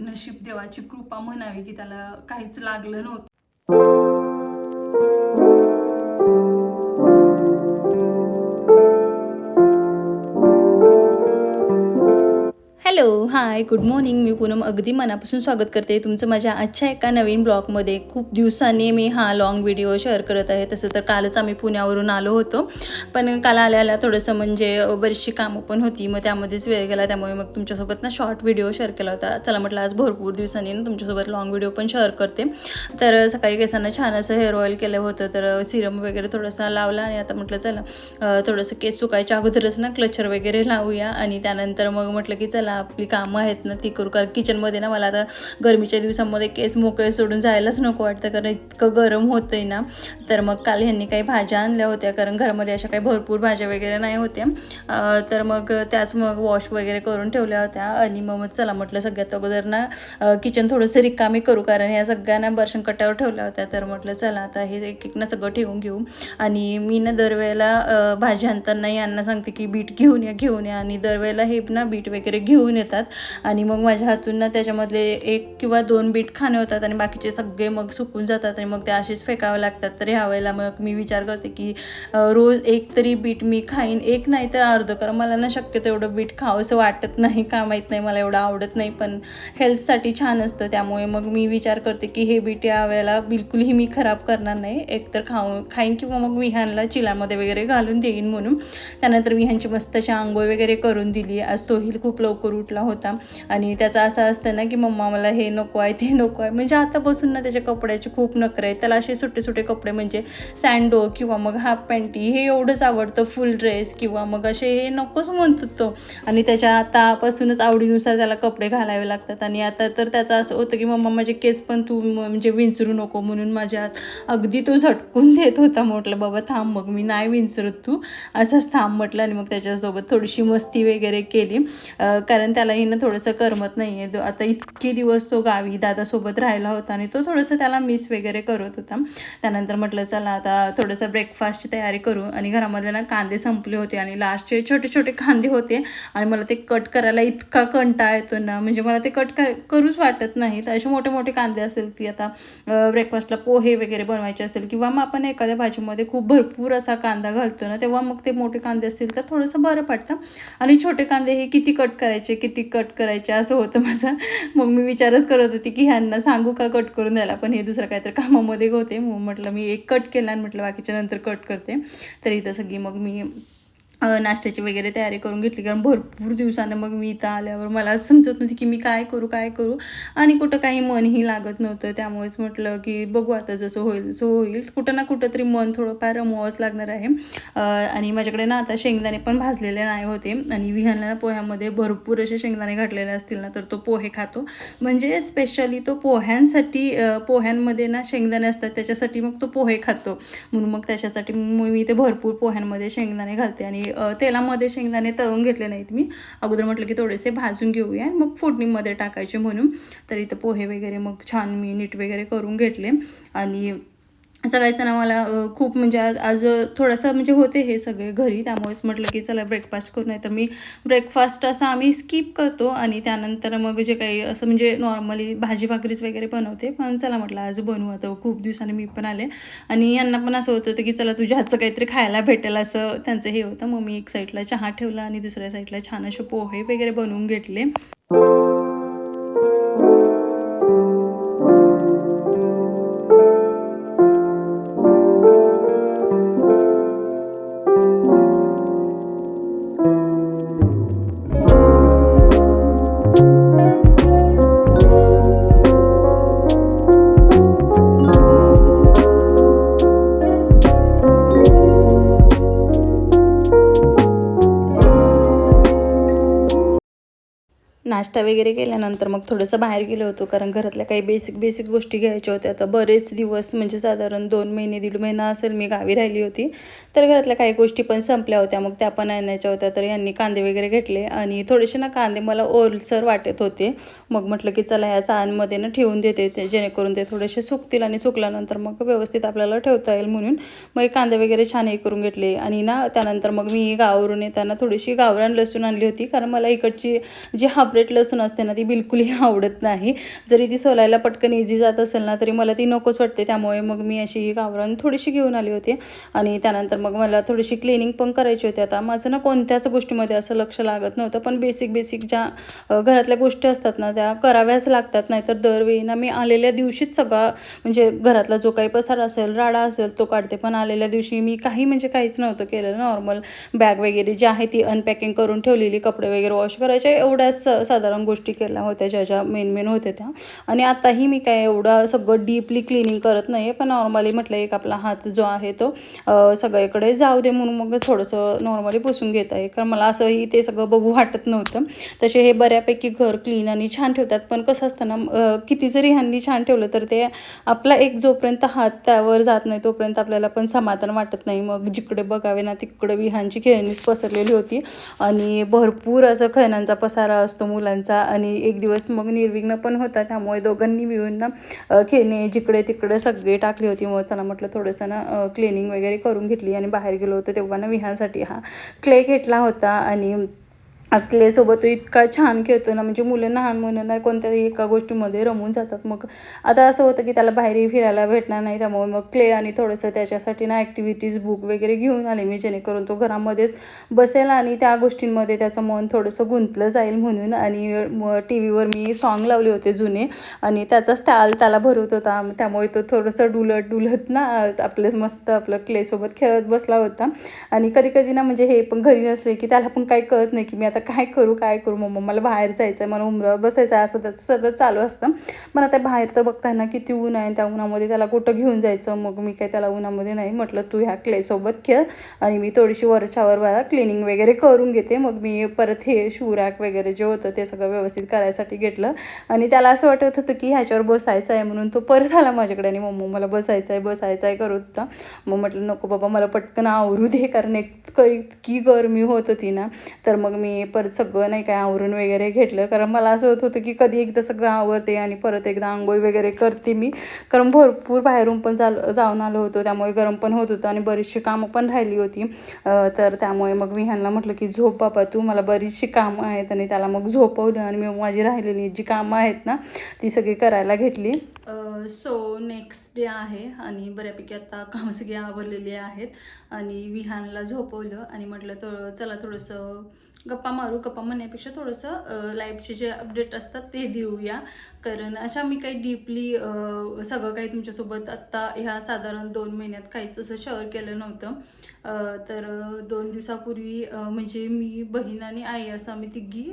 नशीब देवाची कृपा म्हणावी की त्याला काहीच लागलं नव्हतं. हॅलो, हाय, गुड मॉर्निंग. मी पूनम अगदी मनापासून स्वागत करते तुमचं माझ्या आजच्या एका नवीन ब्लॉगमध्ये. खूप दिवसांनी मी हा लाँग व्हिडिओ शेअर करत आहे. तसं तर कालच आम्ही पुण्यावरून आलो होतो, पण काल आल्याला थोडंसं म्हणजे बरीचशी कामं पण होती, मग त्यामध्येच वेळ गेला. त्यामुळे मग तुमच्यासोबत ना शॉर्ट व्हिडिओ शेअर केला होता. चला म्हटलं आज भरपूर दिवसांनी ना तुमच्यासोबत लाँग व्हिडिओ पण शेअर करते. तर सकाळी केसांना छान असं हेअर ऑइल केलं होतं, तर सिरम वगैरे थोडासा लावला आणि आता म्हटलं चला थोडंसं केस सुकायच्या अगोदरच ना क्लचर वगैरे लावूया. आणि त्यानंतर मग म्हटलं की चला आपली कामं आहेत ना ती करू. कारण किचनमध्ये ना मला आता गरमीच्या दिवसांमध्ये केस मोकळे सोडून जायलाच नको वाटतं, कारण इतकं गरम होतं आहे ना. तर मग काल ह्यांनी काही भाज्या आणल्या होत्या, कारण घरामध्ये अशा काही भरपूर भाज्या वगैरे नाही होत्या. तर मग त्याच मग वॉश वगैरे करून ठेवल्या होत्या. आणि मग चला म्हटलं सगळ्यात अगोदर ना किचन थोडंसं रिकामी करू, कारण ह्या सगळ्यांना बर्शन कट्ट्यावर ठेवल्या होत्या. तर म्हटलं चला आता हे एक एक ना सगळं ठेवून घेऊ. आणि मी ना दरवेळेला भाजी आणताना यांना सांगते की बीट घेऊन या आणि दरवेळेला हे ना बीट वगैरे घेऊन येतात. आणि मग माझ्या हातून ना त्याच्यामधले 1 किंवा 2 बीट खाणे होतात आणि बाकीचे सगळे मग सुकून जातात आणि मग ते असेच फेकावे लागतात. तर ह्या वेळेला मग मी विचार करते की रोज 1 तरी बीट मी खाईन, 1 नाही तर अर्धं, कारण मला ना शक्यतो एवढं बीट खावंसं वाटत नाही, का माहीत नाही, मला एवढं आवडत नाही, पण हेल्थसाठी छान असतं. त्यामुळे मग मी विचार करते की हे बीट या वेळेला बिलकुलही मी खराब करणार नाही, एक तर खाईन किंवा मग विहानला चिलामध्ये वगैरे घालून देईन म्हणून. त्यानंतर विहानची मस्त अशी आंघोळ वगैरे करून दिली. आज तोही खूप लवकर उठला होता आणि त्याचं असं असतं ना की मम्मा मला हे नको आहे ते नको आहे, म्हणजे आतापासून ना त्याच्या कपड्याचे खूप नखरे आहेत. त्याला असे सुटे सुटे कपडे म्हणजे सँडो किंवा मग हाफ पॅन्टी हे एवढंच आवडतं, फुल ड्रेस किंवा मग असे हे नकोच म्हणतो तो. आणि त्याच्या आतापासूनच आवडीनुसार त्याला कपडे घालावे लागतात. आणि आता तर त्याचं असं होतं की मम्मा माझे केस पण तू म्हणजे विंचरू नको, म्हणून माझ्या अगदी तो झटकून देत होता. म्हटलं बाबा थांब, मग मी नाही विंचरत, तू असंच थांब म्हटलं. आणि मग त्याच्यासोबत थोडीशी मस्ती वगैरे केली, कारण त्यालाही ना थोडंसं करमत नाही आहे. आता इतके दिवस तो गावी दादासोबत राहिला होता आणि तो थोडंसं त्याला मिस वगैरे करत होता. त्यानंतर म्हटलं चला आता थोडंसं ब्रेकफास्टची तयारी करू. आणि घरामध्ये ना कांदे संपले होते आणि लास्टचे छोटे छोटे कांदे होते आणि मला ते कट करायला इतका कंटाळा येतो ना, म्हणजे मला ते कट करूच वाटत नाही. तर असे मोठे मोठे कांदे असेल की आता ब्रेकफास्टला पोहे वगैरे बनवायचे असेल किंवा मग आपण एखाद्या भाजीमध्ये खूप भरपूर असा कांदा घालतो ना, तेव्हा मग ते मोठे कांदे असतील तर थोडंसं बरं पडतं. आणि छोटे कांदे हे किती कट करायचे असं होतं माझं. मग मी विचारच करत होती की ह्यांना सांगू का कट करून द्यायला, पण हे दुसरं काहीतरी कामामध्ये होते. मग म्हटलं मी एक कट केला आणि म्हटलं बाकीच्या नंतर कट करते. तर इथं सगळी मग मी नाश्त्याची वगैरे तयारी करून घेतली, कारण भरपूर दिवसानं मग मी इथं आल्यावर मला समजत नव्हती की मी काय करू आणि कुठं काही मनही लागत नव्हतं. त्यामुळेच म्हटलं की बघू आता जसं होईल सो होईल, कुठं ना कुठं तरी मन थोडंफार रमवावंच लागणार आहे. आणि माझ्याकडे ना आता शेंगदाणे पण भाजलेले नाही होते आणि विहानला ना पोह्यामध्ये भरपूर असे शेंगदाणे घातलेले असतील ना तर तो पोहे खातो. म्हणजे स्पेशली तो पोह्यांसाठी पोह्यांमध्ये ना शेंगदाणे असतात त्याच्यासाठी मग तो पोहे खातो, म्हणून मग त्याच्यासाठी मी ते भरपूर पोह्यांमध्ये शेंगदाणे घालते. आणि तेलामध्ये शेंगदाणे तळून घेतले नाहीत मी, अगोदर म्हटलं की थोडेसे भाजून घेऊया मग फोडणीमध्ये टाकायचे म्हणून. तर इथं पोहे वगैरे मग छान मी नीट वगैरे करून घेतले. आणि सगळ्याचं ना मला खूप म्हणजे आज थोडंसं म्हणजे होते हे सगळे घरी, त्यामुळेच म्हटलं की चला ब्रेकफास्ट करू. नाही तर मी ब्रेकफास्ट असा आम्ही स्किप करतो आणि त्यानंतर मग जे काही असं म्हणजे नॉर्मली भाजी भाकरीच वगैरे बनवते. पण चला म्हटलं आज बनवू, आता खूप दिवसांनी मी पण आले आणि यांना पण असं होत होतं की चला तुझ्या हातचं काहीतरी खायला भेटेल असं त्यांचं हे होतं. मग मी एक साईडला चहा ठेवला आणि दुसऱ्या साईडला छान असे पोहे वगैरे बनवून घेतले. नाश्ता वगैरे केल्यानंतर मग थोडंसं बाहेर गेलो होतो, कारण घरातल्या काही बेसिक गोष्टी घ्यायच्या होत्या. आता बरेच दिवस म्हणजे साधारण 2 महिने 1.5 महिना असेल मी गावी राहिली होती, तर घरातल्या काही गोष्टी पण संपल्या होत्या, मग त्या पण आणायच्या होत्या. तर यांनी कांदे वगैरे घेतले आणि थोडेसे ना कांदे मला ओलसर वाटत होते. मग म्हटलं की चला या चाळणमध्ये ना ठेवून देते, ते जेणेकरून ते थोडेसे सुकतील आणि सुकल्यानंतर मग व्यवस्थित आपल्याला ठेवता येईल म्हणून. मग कांदे वगैरे छान हे करून घेतले. आणि ना त्यानंतर मग मी गावावरून येताना थोडीशी गावरान लसूण आणली होती, कारण मला इकडची जी हायब्रिड तिखट लसूण असते ना ती बिलकुलही आवडत नाही. जरी ती सोलायला पटकन इझी जात असेल ना तरी मला ती नकोच वाटते. त्यामुळे मग मी अशी गावरान थोडीशी घेऊन आली होती आणि त्यानंतर मग मला थोडीशी क्लिनिंग पण करायची होती. आता माझं ना कोणत्याच गोष्टीमध्ये असं लक्ष लागत नव्हतं, पण बेसिक ज्या घरातल्या गोष्टी असतात ना त्या कराव्याच लागतात. नाहीतर दरवेळी ना मी आलेल्या दिवशीच सगळा म्हणजे घरातला जो काही पसारा असेल, राडा असेल तो काढते. पण आलेल्या दिवशी मी म्हणजे काहीच नव्हतं केलेलं. नॉर्मल बॅग वगैरे जी आहे ती अनपॅकिंग करून ठेवलेली, कपडे वगैरे वॉश करायचे, एवढ्याच साधारण गोष्टी केल्या होत्या ज्या मेन होत्या त्या. आणि आताही मी काय एवढं सगळं डीपली क्लिनिंग करत नाही आहे, पण नॉर्मली म्हटलं एक आपला हात जो आहे तो सगळीकडे जाऊ दे म्हणून मग थोडंसं नॉर्मली पुसून घेत आहे. कारण मला असंही ते सगळं बघू वाटत नव्हतं. तसे हे बऱ्यापैकी घर क्लीन आणि छान ठेवतात, पण कसं असतं ना किती जरी ह्यांनी छान ठेवलं तर ते आपला एक जोपर्यंत हात त्यावर जात नाही तोपर्यंत आपल्याला पण समाधान वाटत नाही. मग जिकडे बघावे ना तिकडे विहांची खेळणीच पसरलेली होती आणि भरपूर असं खेळण्यांचा पसारा असतो मुलांचा. आणि एक दिवस मग निर्विघ्न पण होता, त्यामुळे दोघांनी मिळून ना खेळणे जिकडे तिकडे सगळे टाकली होती. मग चला म्हटलं थोडंसं ना क्लिनिंग वगैरे करून घेतली. आणि बाहेर गेलो होतो तेव्हा ना विहांसाठी हा क्ले घेतला होता आणि क्लेसोबत तो इतका छान खेळतो ना, म्हणजे मुलं लहान मुलांना कोणत्याही एका गोष्टीमध्ये रमून जातात. मग आता असं होतं की त्याला बाहेरही फिरायला भेटणार नाही, त्यामुळे मग क्ले आणि थोडंसं त्याच्यासाठी ना ॲक्टिव्हिटीज बुक वगैरे घेऊन आले मी, जेणेकरून तो घरामध्येच बसेल आणि त्या गोष्टींमध्ये त्याचं मन थोडंसं गुंतलं जाईल म्हणून. आणि टी व्हीवर मी सॉन्ग लावले होते जुने आणि त्याचाच ताल त्याला भरवत होता, त्यामुळे तो थोडंसं डुलत ना आपलं मस्त आपलं क्लेसोबत खेळत बसला होता. आणि कधी ना म्हणजे हे पण घरी नसले की त्याला पण काही कळत नाही की मी आता काय करू मम्मा, मला बाहेर जायचं आहे, मला उमरावर बसायचं आहे, असं त्याचं सतत चालू असतं. पण आता बाहेर तर बघताय ना किती ऊन आहे, त्या उन्हामध्ये त्याला कुठं घेऊन जायचं. मग मी काय त्याला उन्हामध्ये नाही म्हटलं, तू ह्या क्लेसोबत खेळ आणि मी थोडीशी वरच्यावर मला क्लिनिंग वगैरे करून घेते. मग मी परत हे शूरॅक वगैरे जे होतं ते सगळं व्यवस्थित करायसाठी घेतलं. आणि त्याला असं वाटत होतं की ह्याच्यावर बसायचं आहे म्हणून तो परत आला माझ्याकडे आणि मम्मा मला बसायचं आहे करत होता. मग म्हटलं नको बाबा, मला पटकन आवरू दे, कारण इतकी गरमी होत होती ना. तर मग मी परत सगळं नाही काय आवरून वगैरे घेतलं, कारण मला असं होत होतं की कधी एकदा सगळं आवरते आणि परत एकदा आंघोळ वगैरे करते मी, कारण भरपूर बाहेरून पण जाऊन आलो होतो, त्यामुळे गरम पण होत होतं आणि बरीचशी कामं पण राहिली होती. तर त्यामुळे मग मी ह्यांना म्हटलं की झोप बाबा तू, मला बरीचशी कामं आहेत. आणि त्याला मग झोपवलं आणि मी माझी राहिलेली जी कामं आहेत ना ती सगळी करायला घेतली. सो नेक्स्ट डे आहे आणि बऱ्यापैकी आता कामं सगळी आवरलेली आहेत आणि विहानला झोपवलं आणि म्हटलं तर चला थोडंसं गप्पा म्हणण्यापेक्षा थोडंसं लाईफचे जे अपडेट असतात ते देऊया. कारण अशा मी काही डीपली सगळं काही तुमच्यासोबत आत्ता ह्या साधारण 2 महिन्यात काहीच असं शेअर केलं नव्हतं. तर 2 दिवसापूर्वी म्हणजे मी, बहीण आणि आई असं आम्ही तिघी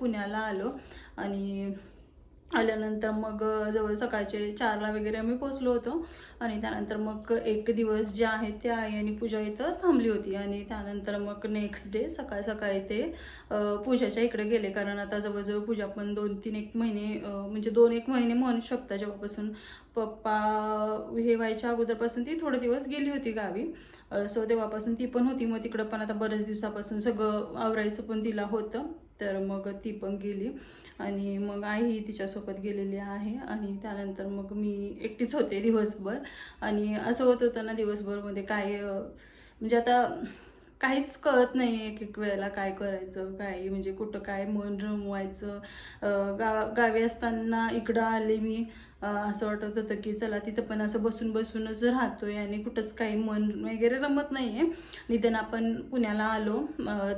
पुण्याला आलो. आणि आल्यानंतर मग जवळ सकाळचे 4ला वगैरे आम्ही पोचलो होतो. आणि त्यानंतर मग एक दिवस जे आहे ते आई आणि पूजा इथं थांबली होती. आणि त्यानंतर मग नेक्स्ट डे सकाळी ते पूजाच्या इकडे गेले, कारण आता जवळजवळ पूजा पण 2-3 महिने म्हणजे 2-1 महिने म्हणू शकता, जेव्हापासून पप्पा हे व्हायच्या अगोदरपासून ती थोडे दिवस गेली होती गावी. सो तेव्हापासून ती पण होती. मग तिकडं पण आता बरेच दिवसापासून सगळं आवरायचं पण तिला होतं, तर मग ती पण गेली. आणि मग आई तिच्यासोबत गेलेली आहे. आणि त्यानंतर मग मी एकटीच होते दिवसभर. आणि असं होत होतं ना दिवसभरमध्ये काय म्हणजे आता काहीच कळत नाही एक वेळेला काय करायचं, काय म्हणजे कुठं काय मन रमवायचं. गावी असताना इकडं आले मी, असं वाटत होतं की चला तिथं पण असं बसूनच राहतोय आणि कुठंच काही मन वगैरे रमत नाही आहे. निदान आपण पुण्याला आलो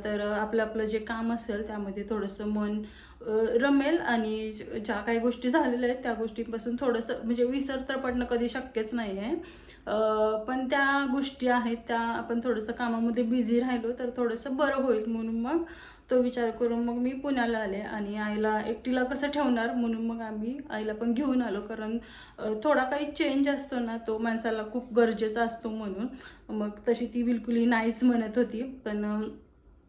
तर आपलं जे काम असेल त्यामध्ये थोडंसं मन रमेल. आणि ज्या काही गोष्टी झालेल्या आहेत त्या गोष्टींपासून थोडंसं म्हणजे विसर तर पडणं कधी शक्यच नाही आहे. पण त्या गोष्टी आहेत त्या आपण थोडंसं कामामध्ये बिझी राहिलो तर थोडंसं बरं होईल, म्हणून मग तो विचार करून मग मी पुण्याला आले. आणि आईला एकटीला कसं ठेवणार म्हणून मग आम्ही आईला पण घेऊन आलो, कारण थोडा काही चेंज असतो ना तो माणसाला खूप गरजेचा असतो. म्हणून मग तशी ती बिलकुलही नाहीच म्हणत होती. पण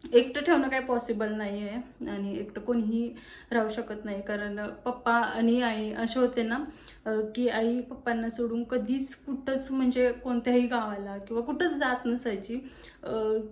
एकटं ठेवणं काही पॉसिबल नाही आहे आणि एकटं कोणीही राहू शकत नाही, कारण पप्पा आणि आई असे होते ना की आई पप्पांना सोडून कधीच कुठंच म्हणजे कोणत्याही गावाला किंवा कुठंच जात नसायची.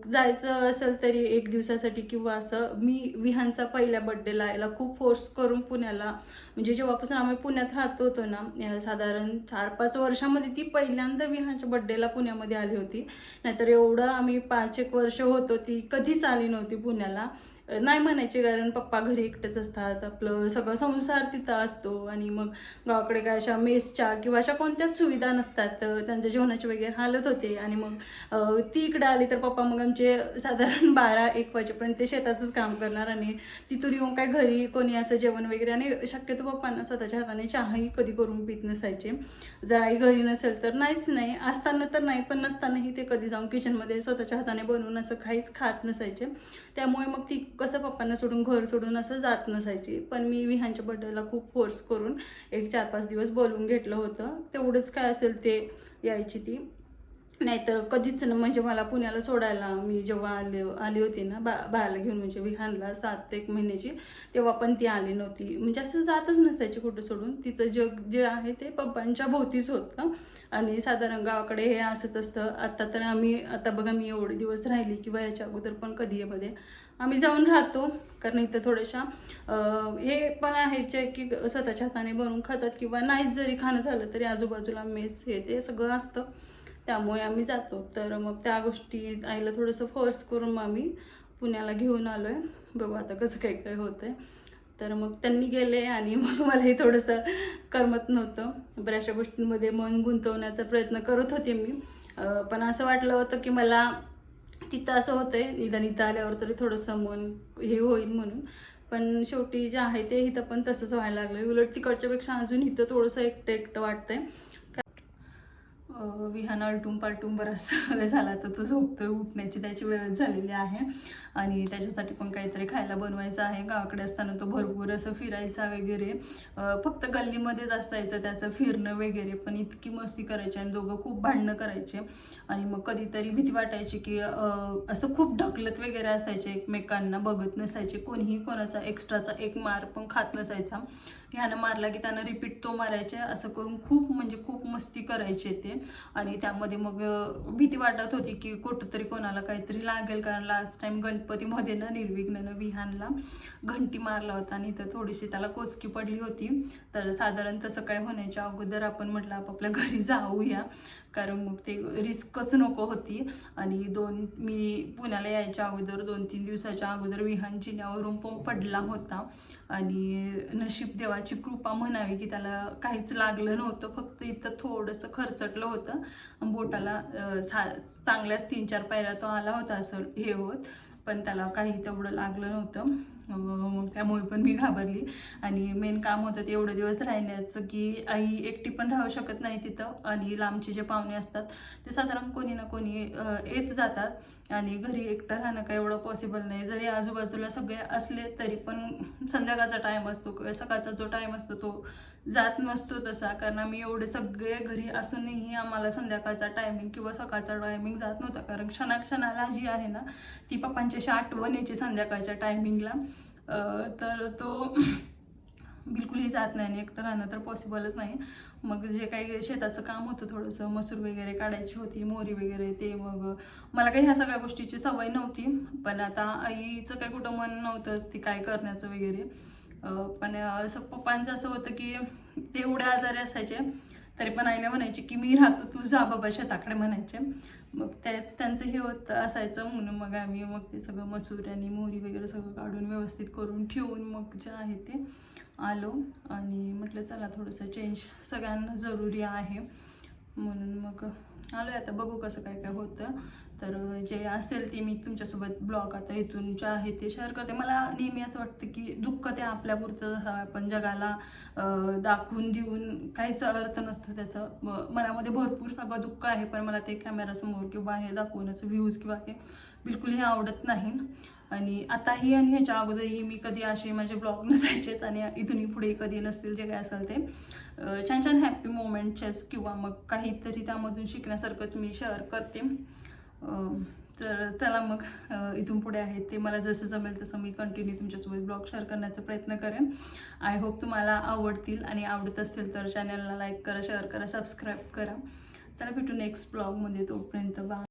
जायचं असेल तरी 1 दिवसासाठी किंवा असं. मी विहानचा पहिल्या बड्डेला याला खूप फोर्स करून पुण्याला, म्हणजे जेव्हापासून आम्ही पुण्यात राहतो होतो ना साधारण 4-5 वर्षामध्ये ती पहिल्यांदा विहानच्या बड्डेला पुण्यामध्ये आली होती. नाहीतर एवढं आम्ही 5-1 वर्ष होतो ती कधीच आली नव्हती पुण्याला. नाही म्हणायचे, कारण पप्पा घरी एकटेच असतात, आपलं सगळं संसार तिथं असतो आणि मग गावाकडे काय अशा मेसच्या किंवा अशा कोणत्याच सुविधा नसतात, तर त्यांच्या जेवणाची वगैरे हालत होते. आणि मग ती इकडे आली तर पप्पा मग आमचे साधारण 12-1 वाजेपर्यंत ते शेताचंच काम करणार आणि तिथून येऊन काय घरी कोणी असं जेवण वगैरे. आणि शक्यतो पप्पांना स्वतःच्या हाताने चहाही कधी करून पित नसायचे. जर आई घरी नसेल तर नाही, असताना तर नाही, पण नसतानाही ते कधी जाऊन किचनमध्ये स्वतःच्या हाताने बनवून असं काहीच खात नसायचे. त्यामुळे मग ती कसं पप्पांना सोडून घर सोडून असं जात नसायची. पण मी विहानच्या बर्थडेला खूप फोर्स करून एक 4-5 दिवस बोलवून घेतलं होतं. तेवढंच काय असेल ते यायची ती, नाहीतर कधीच ना. म्हणजे मला पुण्याला सोडायला मी जेव्हा आली होती ना बाळाला घेऊन, म्हणजे विहानला 7-1 महिन्याची, तेव्हा पण ती आली नव्हती. म्हणजे असं जातच नसायची कुठं सोडून. तिचं जग जे आहे ते पप्पांच्या भोवतीच होतं. आणि साधारण गावाकडे हे असंच असतं. आता बघा मी एवढे दिवस राहिली किंवा याच्या अगोदर पण कधी मध्ये आम्ही जाऊन राहतो, कारण इथं थोड्याशा हे पण आहे जे की स्वतःच्या हाताने बनवून खातात, किंवा नाहीच जरी खाणं झालं तरी आजूबाजूला मेस हे ते सगळं असतं, त्यामुळे आम्ही जातो. तर मग त्या गोष्टी आईला थोडंसं फोर्स करून मग आम्ही पुण्याला घेऊन आलो आहे. बघू आता कसं काय काय होतं आहे. तर मग त्यांनी गेले आणि मग मलाही थोडंसं करमत नव्हतं. बऱ्याचशा गोष्टींमध्ये मन गुंतवण्याचा प्रयत्न करत होते मी, पण असं वाटलं होतं की मला तिथं असं होतं आहे, निदान इथं आल्यावर तरी थोडंसं मन हे होईल म्हणून. पण शेवटी जे आहे ते इथं पण तसंच व्हायला लागलं. उलट तिकडच्यापेक्षा अजून इथं थोडंसं एकटं वाटतंय. विहान आलटून पालटून बराच वेळ झाला, तर तो झोपतोय. उठण्याची त्याची वेळ झालेली आहे आणि त्याच्यासाठी पण काहीतरी खायला बनवायचं आहे. गावाकडे असताना तो भरपूर असं फिरायचा वगैरे, फक्त गल्लीमध्येच असायचं त्याचं फिरणं वगैरे, पण इतकी मस्ती करायची आणि दोघं खूप भांडणं करायचे. आणि मग कधीतरी भीती वाटायची की असं खूप ढकलत वगैरे असायचे, एकमेकांना बघत नसायचे, कोणीही कोणाचा एक्स्ट्राचा एक मार पण खात नसायचा. ह्यानं मारला की त्यानं रिपीट तो मारायचे, असं करून खूप म्हणजे खूप मस्ती करायचे ते. आणि त्यामध्ये मग भीती वाटत होती की कुठंतरी कोणाला काहीतरी लागेल, कारण लास्ट टाइम गणपतीमध्ये ना निर्विघ्न विहानला घंटी मारला होता आणि तर थोडीशी त्याला कोचकी पडली होती. तर साधारण तसं काय होण्याच्या अगोदर आपण म्हटलं आपापल्या घरी जाऊया, कारण मग ते रिस्कच नको होती. आणि मी पुण्याला यायच्या अगोदर 2-3 दिवसाच्या अगोदर विहान जिन्यावरून पण पडला होता. आणि नशीब देवाची कृपा म्हणावी की त्याला काहीच लागलं नव्हतं, फक्त इथं थोडंसं खरचटलं होतं. बोटाला चांगल्याच 3-4 पायऱ्या तो आला होता असं हे होत, पण त्याला काही तेवढं लागलं नव्हतं. मग त्यामुळे पण मी घाबरली. आणि मेन काम होतं ते एवढे दिवस राहण्याचं की आई एकटी पण राहू शकत नाही तिथं, आणि लांबचे जे पाहुणे असतात ते साधारण कोणी ना कोणी येत जातात, आणि घरी एकटं राहणं काही एवढं पॉसिबल नाही. जरी आजूबाजूला सगळे असले तरी पण संध्याकाळचा टाईम असतो किंवा सकाळचा जो टाईम असतो तो जात नसतो तसा, कारण आम्ही एवढे सगळे घरी असूनही आम्हाला संध्याकाळचा टायमिंग किंवा सकाळचा टायमिंग जात नव्हता, कारण क्षणाक्षणाला जी आहे ना ती पप्पांची आठवण यायची संध्याकाळच्या टायमिंगला. तर तो बिलकुलही जात नाही आणि एकटं राहणं तर पॉसिबलच नाही. मग जे काही शेताचं काम होतं, थोडंसं मसूर वगैरे काढायची होती, मोहरी वगैरे, ते मग मला काही ह्या सगळ्या गोष्टीची सवय नव्हती. पण आता आईचं काही कुठं मन नव्हतंच ती काय करण्याचं वगैरे. पण असं पप्पांचं असं होतं की ते एवढे आजारी असायचे तरी पण आईला म्हणायचे की मी राहतो, तू जा बाबा शेताकडे म्हणायचे. मग त्यांचं हे होत असायचं, म्हणून मग आम्ही ते सगळं मसूर आणि मोहरी वगैरे सगळं काढून व्यवस्थित करून ठेवून मग जे आहे ते आलो. आणि म्हटलं चला थोडंसं चेंज सगळ्यांना जरुरी आहे, म्हणून मग आलो आहे. आता बघू कसं काय काय होतं. तर जे असेल ते मी तुमच्यासोबत ब्लॉग आता इथून जे आहे ते शेअर करते. मला नेहमी असं वाटतं की दुःख ते आपल्यापुरतं असावं, आपण जगाला दाखवून देऊन काहीच अर्थ नसतो त्याचं. मनामध्ये भरपूर सगळं दुःख आहे, पण मला ते कॅमेरासमोर किंवा हे दाखवण्याचं व्ह्यूज किंवा हे बिलकुलही आवडत नाही. आणि आताही आणि ह्याच्या अगोदरही मी कधी असे माझे ब्लॉग नसायचेच, आणि इथूनही पुढे कधी नसतील जे काय असेल ते छान छान हॅपी मोमेंटचेच किंवा मग काहीतरी त्यामधून शिकण्यासारखंच मी शेअर करते. तर चला मग इथून पुढे आहे ते मला जसं जमेल तसं मी कंटिन्यू तुमच्यासोबत ब्लॉग शेअर करण्याचा प्रयत्न करेन. आय होप तुम्हाला आवडतील, आणि आवडत असतील तर चॅनलला लाईक करा, शेअर करा, सबस्क्राईब करा. चला भेटू नेक्स्ट ब्लॉगमध्ये, तोपर्यंत बाय.